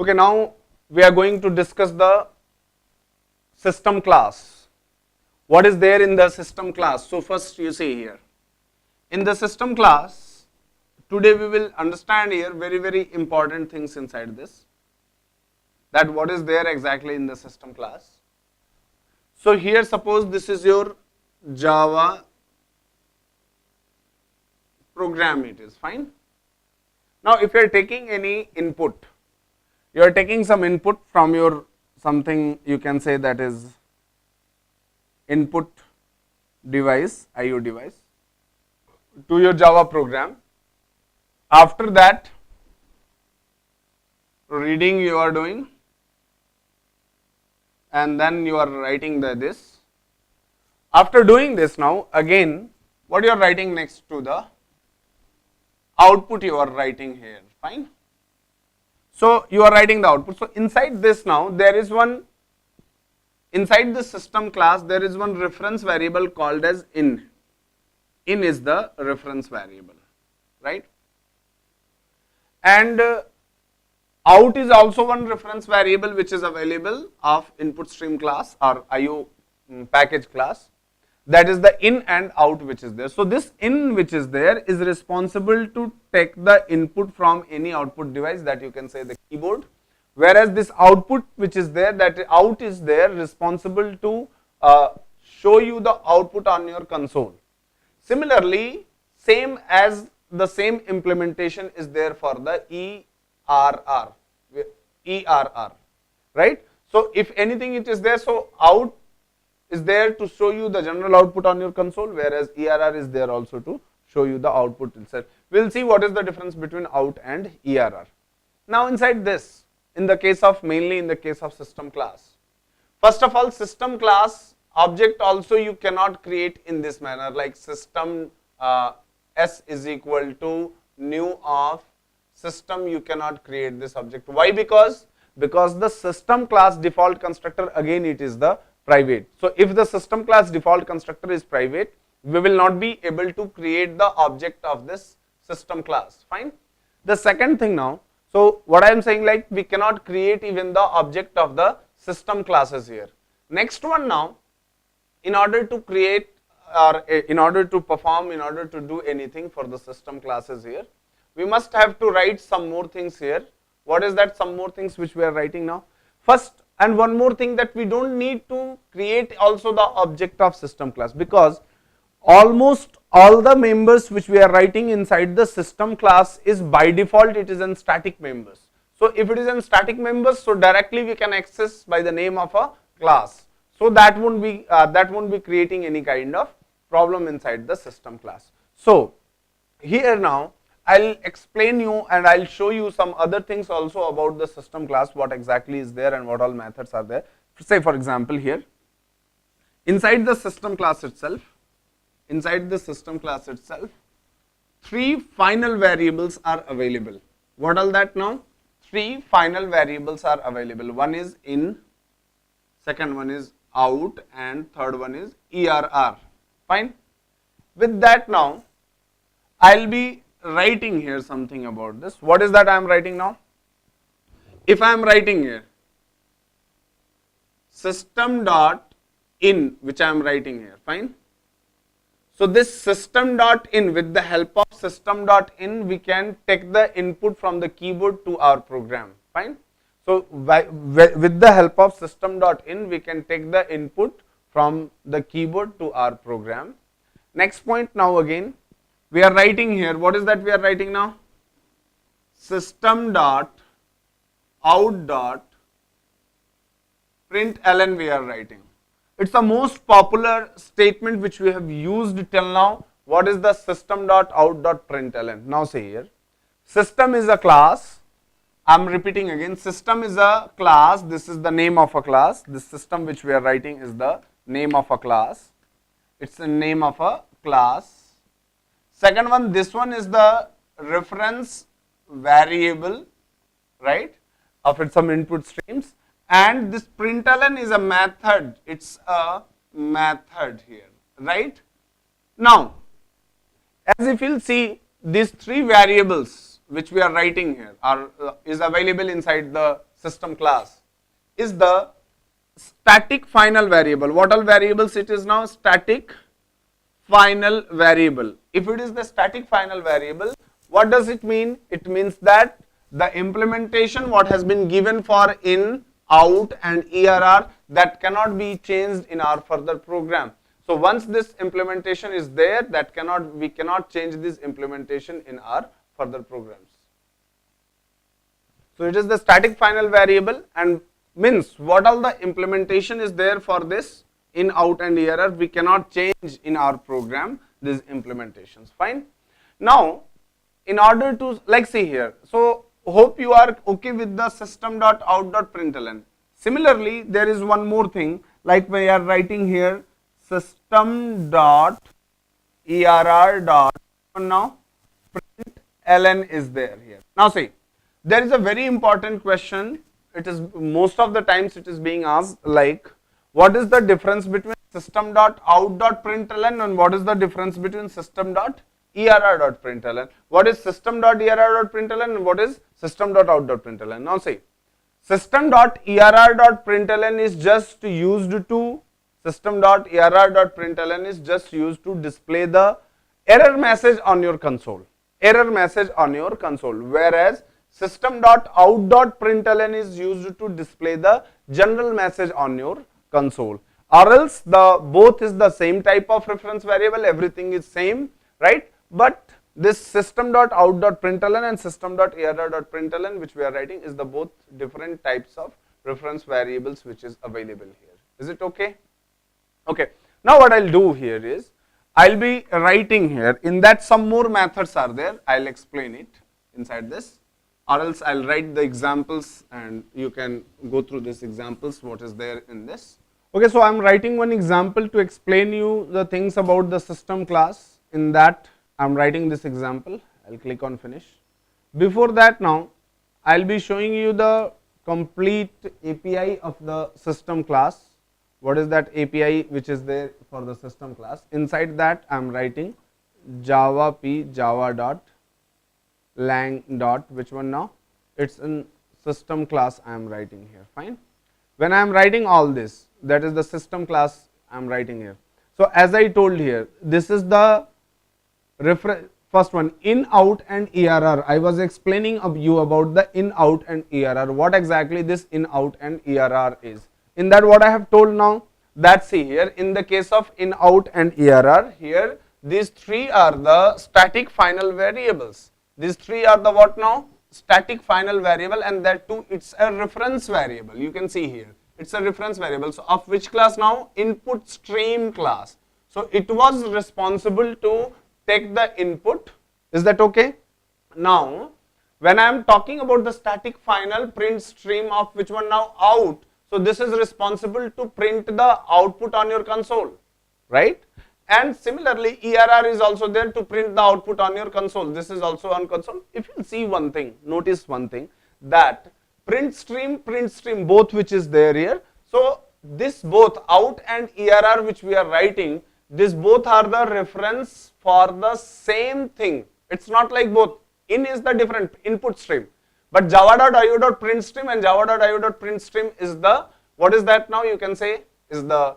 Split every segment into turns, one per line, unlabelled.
Okay, now we are going to discuss the system class. What is there in the system class? So first you see here, in the system class, today we will understand here very important things inside this, that what is there exactly in the system class. So here suppose this is your Java program, it is fine. Now if you are taking any input, you are taking some input from your something, you can say that is input device, IO device, to your Java program. After that, reading you are doing, and then you are writing this. After doing this, now again what you are writing next to the output, you are writing here, fine. So you are writing the output. So inside this, now there is one, inside the system class there is one reference variable called as in. In is the reference variable, right? And out is also one reference variable which is available of input stream class or IO package class, that is the in and out which is there. So this in which is there is responsible to take the input from any output device, that you can say the keyboard, whereas this output which is there, that out is there, responsible to show you the output on your console. Similarly, same as the same implementation is there for the ERR, right? So if anything it is there, so out is there to show you the general output on your console, whereas ERR is there also to show you the output itself. We will see what is the difference between out and ERR. Now inside this, in the case of, mainly in the case of system class, first of all, system class object also you cannot create in this manner, like system s is equal to new of system, you cannot create this object. Why? Because the system class default constructor, again it is the private. So if the system class default constructor is private, we will not be able to create the object of this system class, fine. The second thing now, so what I am saying, like we cannot create even the object of the system classes here. Next one now, in order to create or in order to perform, in order to do anything for the system classes here, we must have to write some more things here. What is that some more things which we are writing now? First, and one more thing, that we don't need to create also the object of system class, because almost all the members which we are writing inside the system class is by default it is in static members. So if it is in static members, so directly we can access by the name of a class. So that won't be creating any kind of problem inside the system class. So here now I'll explain you and I'll show you some other things also about the system class, what exactly is there and what all methods are there. Say for example here, inside the system class itself, three final variables are available. What all that now? Three final variables are available. One is in, second one is out, and third one is ERR, fine. With that now, I'll be writing here something about this. What is that I am writing now? If I am writing here system.in, which I am writing here, fine. So this system.in, with the help of system.in, we can take the input from the keyboard to our program, fine. So with the help of system.in, we can take the input from the keyboard to our program. Next point now again, we are writing here, what is that we are writing now? System.out.println we are writing. It's the most popular statement which we have used till now. What is the System.out.println? Now say here, system is a class. I am repeating again, system is a class, this is the name of a class. This system which we are writing is the name of a class. It's the name of a class. Second one, this one is the reference variable, right, of its some input streams, and this println is a method, it's a method here, right. Now, as if you'll see, these three variables which we are writing here are is available inside the system class is the static final variable. What all variables it is now? Static final variable. If it is the static final variable, what does it mean? It means that the implementation what has been given for in, out and ERR, that cannot be changed in our further program. So once this implementation is there, that we cannot change this implementation in our further programs. So it is the static final variable, and means what all the implementation is there for this in, out and ERR, we cannot change in our program these implementations. Fine. Now in order to, like, see here, so hope you are okay with the System.out.println. Similarly, there is one more thing, like we are writing here System.err. Now println is there here. Now see, there is a very important question. It is most of the times it is being asked, like, what is the difference between System.out.println and what is the difference between System.err.println? What is System.err.println and what is System.out.println? Now see, System.err.println is just used to System.err.println is just used to display the error message on your console. Error message on your console, whereas System.out.println is used to display the general message on your console. Or else the both is the same type of reference variable, everything is same, right? But this System.out.println and System.err.println which we are writing is the both different types of reference variables which is available here. Is it okay? Okay. Now what I'll do here is, I'll be writing here, in that some more methods are there, I'll explain it inside this, or else I'll write the examples and you can go through these examples what is there in this. Okay, so I'm writing one example to explain you the things about the system class. In that I'm writing this example. I'll click on finish. Before that, now I'll be showing you the complete API of the system class. What is that API which is there for the system class? Inside that I'm writing Java.lang. Which one now? It's in system class I am writing here. Fine. When I am writing all this, that is the system class I am writing here. So as I told here, this is the first one, in, out and ERR. I was explaining you about the in, out and ERR. What exactly this in, out and ERR is. In that what I have told now, that see here, in the case of in, out and ERR, here these three are the static final variables. These three are the what now? Static final variable, and that too it's a reference variable. You can see here, it's a reference variable. So of which class now? Input stream class. So it was responsible to take the input. Is that okay? Now when I am talking about the static final print stream of which one now? Out. So this is responsible to print the output on your console, right? And similarly ERR is also there to print the output on your console. This is also on console. If you see one thing, notice one thing, that print stream both which is there here. So this both out and ERR which we are writing, this both are the reference for the same thing. It's not like both. In is the different input stream, but Java.io.println and Java.io.println is the, what is that now? You can say is the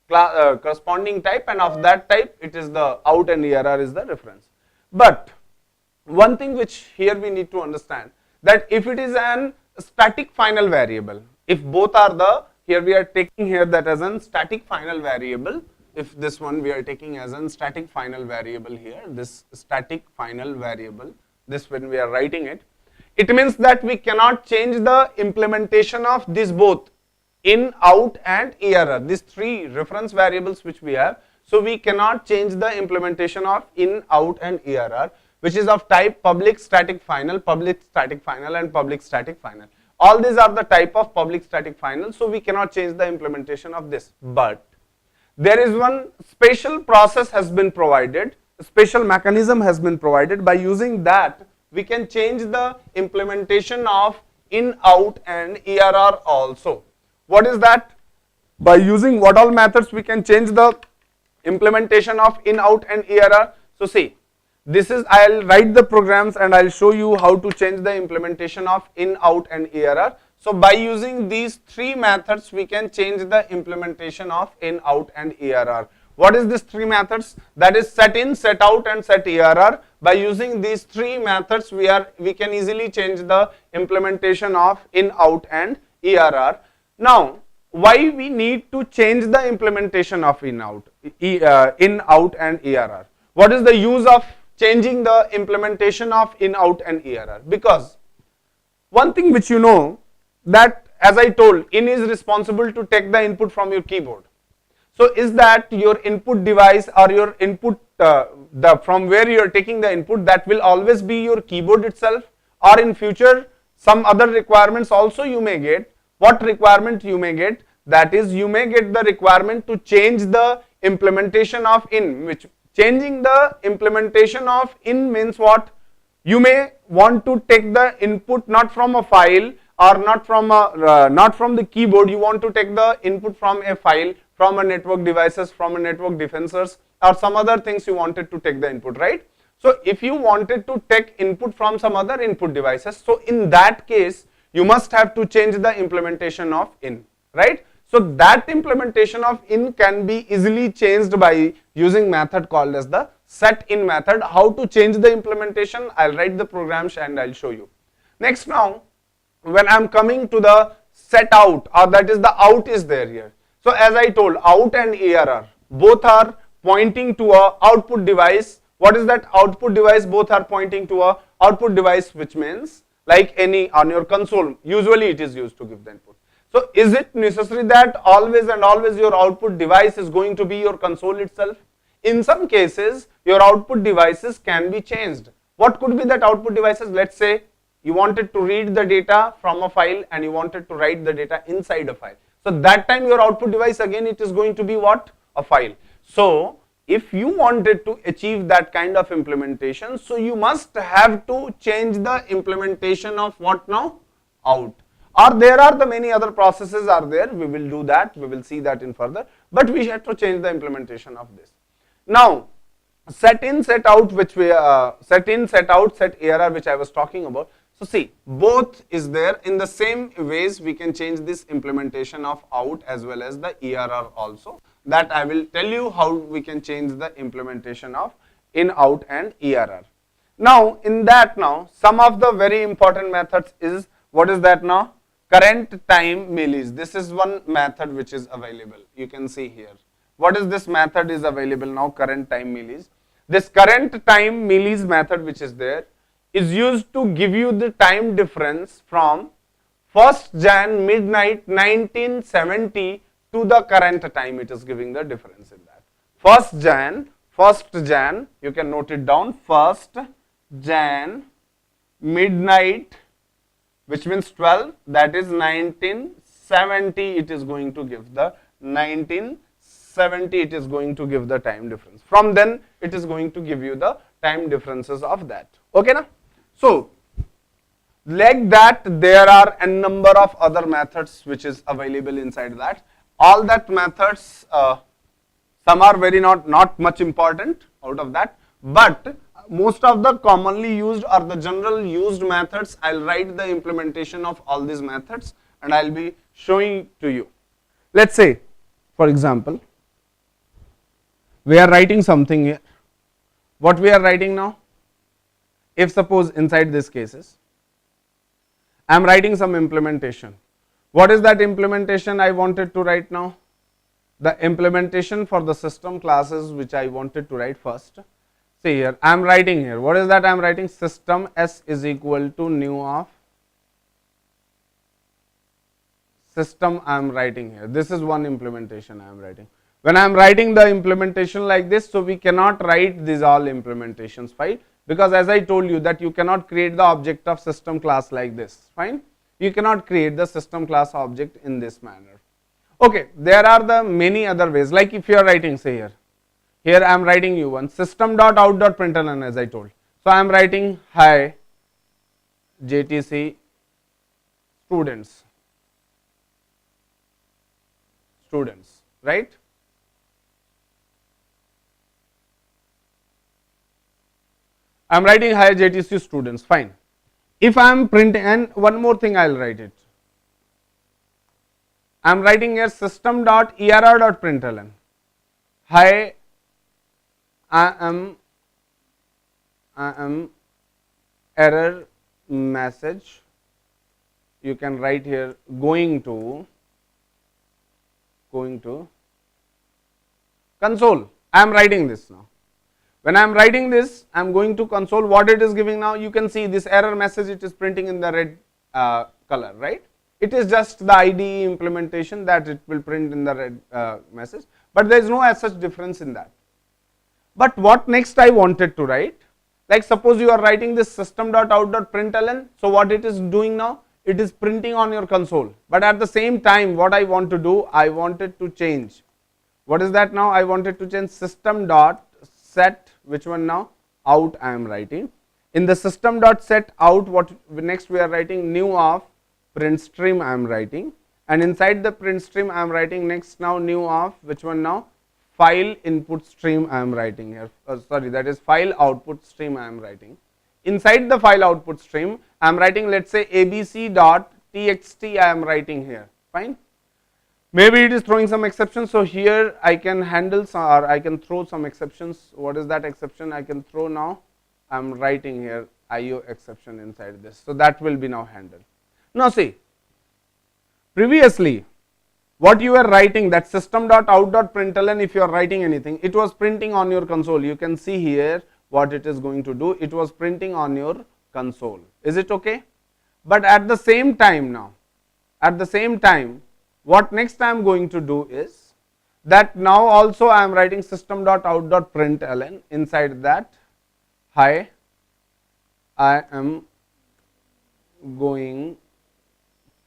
corresponding type, and of that type it is the out and ERR is the reference. But one thing which here we need to understand, that if it is an static final variable, if both are the, here we are taking here that as an static final variable, if this one we are taking as an static final variable here, this static final variable, this when we are writing it, it means that we cannot change the implementation of this both in, out and ERR, these three reference variables which we have. So we cannot change the implementation of in, out and ERR, which is of type public static final and public static final. All these are the type of public static final, so we cannot change the implementation of this. But there is one special process has been provided, a special mechanism has been provided. By using that we can change the implementation of in, out and ERR also. What is that? By using what all methods we can change the implementation of in, out and ERR. So see, this is, I'll write the programs and I'll show you how to change the implementation of in, out and err. So by using these three methods, we can change the implementation of in, out and err. What is these three methods? That is set in, set out and set err. By using these three methods, we can easily change the implementation of in, out and err. Now, why we need to change the implementation of in, out and err? What is the use of changing the implementation of in, out and err? Because one thing which you know, that as I told, in is responsible to take the input from your keyboard. So is that your input device or your input from where you are taking the input, that will always be your keyboard itself, or in future some other requirements also you may get. What requirement you may get? That is, you may get the requirement to change the implementation of in, which changing the implementation of in means what? You may want to take the input not from a file or not from the keyboard. You want to take the input from a file, from a network devices, from a network defensors, or some other things you wanted to take the input, right? So if you wanted to take input from some other input devices, so in that case you must have to change the implementation of in, right? So that implementation of in can be easily changed by using method called as the set in method. How to change the implementation? I'll write the programs and I'll show you. Next, now when I'm coming to the set out, or that is the out is there here. So as I told, out and err both are pointing to a output device. What is that output device? Both are pointing to a output device, which means like any on your console, usually it is used to give the input. So is it necessary that always and always your output device is going to be your console itself? In some cases, your output devices can be changed. What could be that output devices? Let's say you wanted to read the data from a file and you wanted to write the data inside a file. So that time your output device, again, it is going to be what? A file. So if you wanted to achieve that kind of implementation, so you must have to change the implementation of what now? Out. Or there are the many other processes are there, we will do that, we will see that in further, but we have to change the implementation of this. Now set in, set out, which we set in, set out, set err, which I was talking about. So see, both is there. In the same ways we can change this implementation of out as well as the err also. That I will tell you how we can change the implementation of in, out and err. Now in that, now some of the very important methods is, what is that now? Current time millis. This is one method which is available. You can see here. What is this method is available now? Current time millis. This current time millis method which is there is used to give you the time difference from 1st Jan midnight 1970 to the current time. It is giving the difference in that. 1st Jan, you can note it down, 1st Jan midnight, which means 12, that is 1970, it is going to give the 1970, it is going to give the time difference. From then it is going to give you the time differences of that. Okay na? So like that, there are a number of other methods which is available inside that. All that methods, some are very not much important out of that, but most of the commonly used or the general used methods, I'll write the implementation of all these methods and I'll be showing to you. Let's say, for example, we are writing something here. What we are writing now? If suppose inside this cases, I am writing some implementation. What is that implementation I wanted to write now? The implementation for the system classes which I wanted to write first. See here, I am writing here. What is that I am writing? System s is equal to new of system I am writing here. This is one implementation I am writing. When I am writing the implementation like this, so we cannot write these all implementations file, because as I told you that you cannot create the object of system class like this, fine. You cannot create the system class object in this manner. Okay, there are the many other ways, like if you are writing, say here. Here I am writing you one System.out.println as I told. So I am writing hi JTC students, right? I am writing hi JTC students, fine. If I am printing, and one more thing I will write it, I am writing here System.err.println, hi, I am error message, you can write here going to console. I am writing this now. When I am writing this, I am going to console. What it is giving now, you can see this error message, it is printing in the red color, right? It is just the IDE implementation that it will print in the red message, but there is no as such difference in that. But what next I wanted to write, like suppose you are writing this System.out.println, so what it is doing now, it is printing on your console, but at the same time what I want to do, I wanted to change, what is that now, I wanted to change System.set, which one now, out I am writing. In the System.set out, what next we are writing, new of print stream I am writing, and inside the print stream I am writing next now new of which one now, file input stream I am writing here, sorry, that is file output stream I am writing. Inside the file output stream I am writing, let us say abc.txt I am writing here, fine. Maybe it is throwing some exceptions, so here I can handle some, or I can throw some exceptions. What is that exception I can throw now? I am writing here IO exception inside this, so that will be now handled. Now see, previously what you were writing, that System.out.println, if you are writing anything, it was printing on your console. You can see here what it is going to do, it was printing on your console. Is it okay? But at the same time now, what next I am going to do is that now also I am writing System.out.println, inside that, hi, I am going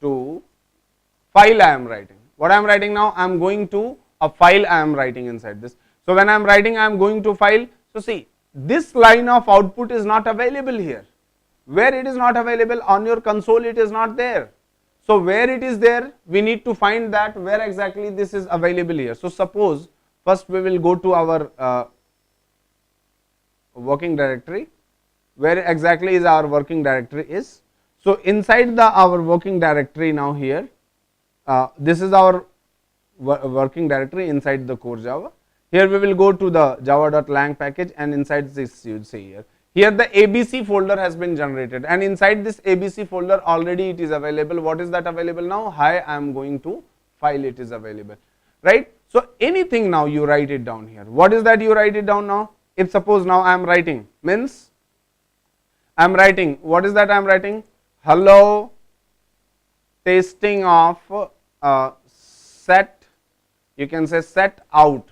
to file I am writing. What I am writing now, I am going to a file I am writing inside this. So when I am writing I am going to file, so see, this line of output is not available here. Where it is not available, on your console it is not there. So where it is there, we need to find that where exactly this is available here. So suppose first we will go to our working directory, where exactly is our working directory is. So inside our working directory now here, this is our working directory inside the core Java. Here we will go to the Java.lang package, and inside this you see here the ABC folder has been generated, and inside this ABC folder already it is available. What is that available now? Hi, I am going to file, it is available, right? So anything now you write it down here. What is that you write it down now? If suppose now I am writing, means I am writing, what is that I am writing? Hello testing of set, you can say set out,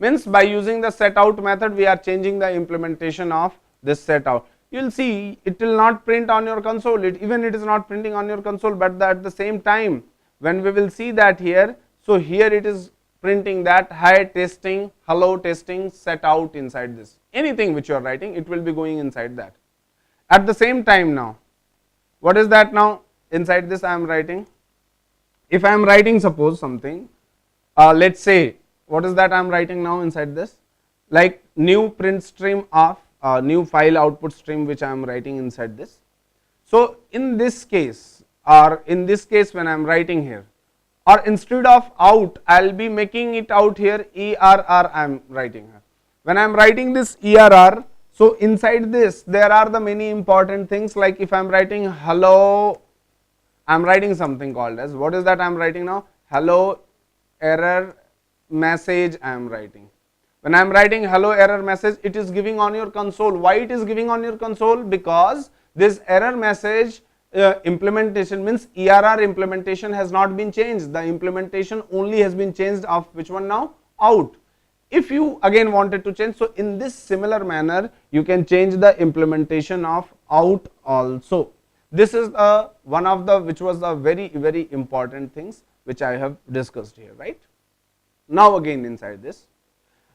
means by using the set out method we are changing the implementation of this set out. You will see it will not print on your console, even it is not printing on your console, but at the same time when we will see that here, so here it is printing that hi testing, hello testing, set out inside this. Anything which you are writing, it will be going inside that. At the same time now, what is that now? Inside this I am writing, if I am writing suppose something, let us say, what is that I am writing now inside this, like new print stream of new file output stream which I am writing inside this. So in this case, or in this case when I am writing here, or instead of out I will be making it out here ERR I am writing here. When I am writing this ERR, so inside this there are the many important things, like if I am writing hello, I am writing something called as, what is that I am writing now? Hello error message I am writing. When I am writing hello error message, it is giving on your console. Why it is giving on your console? Because this error message implementation, means ERR implementation has not been changed. The implementation only has been changed of which one now? Out. If you again wanted to change, so in this similar manner you can change the implementation of out also. This is one of the which was the very important things which I have discussed here, right? Now again inside this,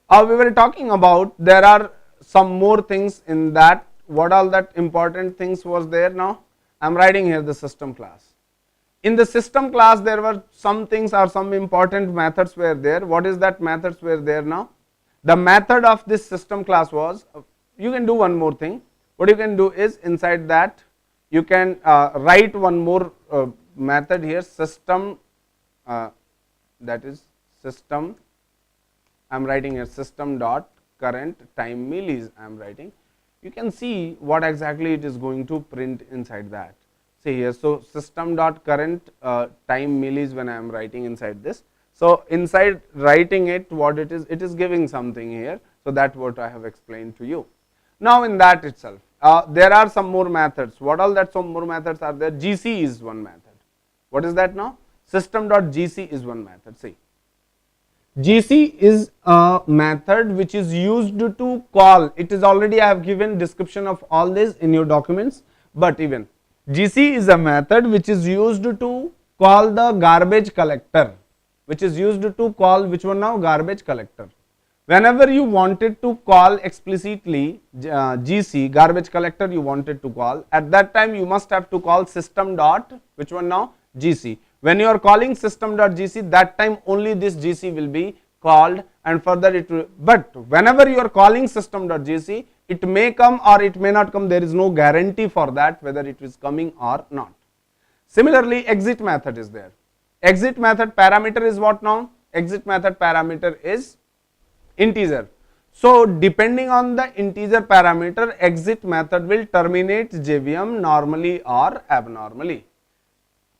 we were talking about there are some more things in that. What all that important things was there now? I am writing here the system class. In the system class there were some things, or some important methods were there. What is that methods were there now? The method of this system class was, you can do one more thing, what you can do is inside that you can write one more method here, system, that is system, I am writing here system dot current time millis I am writing. You can see what exactly it is going to print inside that. See here, so system dot current time millis when I am writing inside this. So inside writing it, what it is giving something here. So that what I have explained to you. Now in that itself, there are some more methods. What all that some more methods are there? GC is one method. What is that now? System.gc is one method. See, GC is a method which is used to call. It is already I have given description of all this in your documents, but even GC is a method which is used to call the garbage collector, which is used to call which one now? Garbage collector. Whenever you wanted to call explicitly GC, garbage collector you wanted to call, at that time you must have to call system dot which one now? GC. When you are calling system.gc, that time only this GC will be called, and further it will, but whenever you are calling system.gc, it may come or it may not come. There is no guarantee for that whether it is coming or not. Similarly, exit method is there. Exit method parameter is what now? Exit method parameter is integer. So depending on the integer parameter, exit method will terminate JVM normally or abnormally.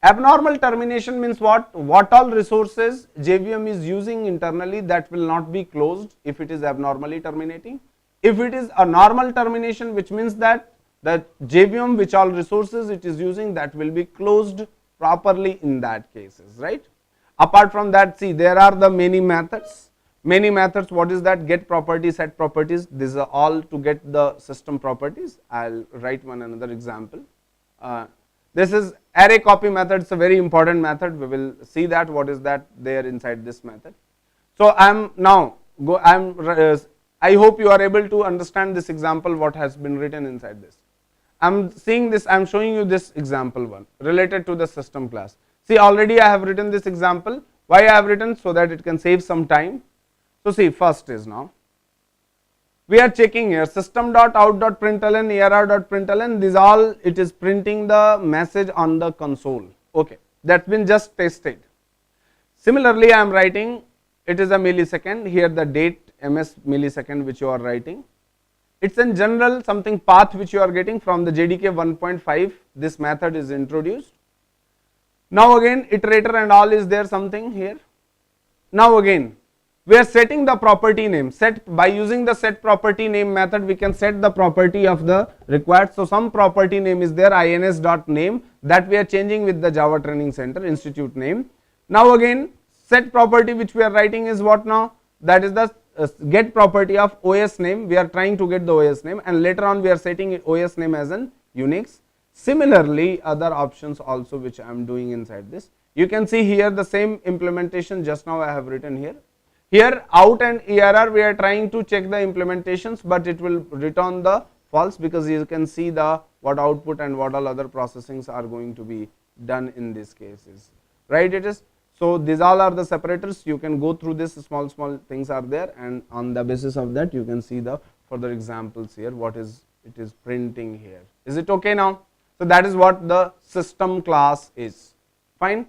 Abnormal termination means what? What all resources JVM is using internally, that will not be closed if it is abnormally terminating. If it is a normal termination, which means that the JVM which all resources it is using, that will be closed properly in that cases, right? Apart from that, see, there are the many methods. Many methods, what is that? Get properties, set properties. These are all to get the system properties. I will write one another example. This is array copy method. It's a very important method. We will see that what is that there inside this method. So I am now I hope you are able to understand this example what has been written inside this. I am seeing this. I am showing you this example one related to the system class. See, already I have written this example. Why I have written? So that it can save some time. So see, first is now we are checking here System.out.println, err.println, these all it is printing the message on the console. Okay, that's been just tested. Similarly, I am writing, it is a millisecond, here the date ms millisecond which you are writing. It's in general something path which you are getting from the JDK 1.5, this method is introduced. Now again iterator and all is there something here. Now again we are setting the property name. Set by using the set property name method, we can set the property of the required. So some property name is there, ins.name, that we are changing with the Java Training Center institute name. Now again set property which we are writing is what now? That is the get property of OS name. We are trying to get the OS name, and later on we are setting it OS name as an Unix. Similarly, other options also which I am doing inside this. You can see here the same implementation just now I have written here. Here out and err we are trying to check the implementations, but it will return the false because you can see the what output and what all other processings are going to be done in these cases, right? It is. So these all are the separators. You can go through this, small things are there, and on the basis of that you can see the further examples here, what is it is printing here. Is it okay now? So that is what the system class is. Fine.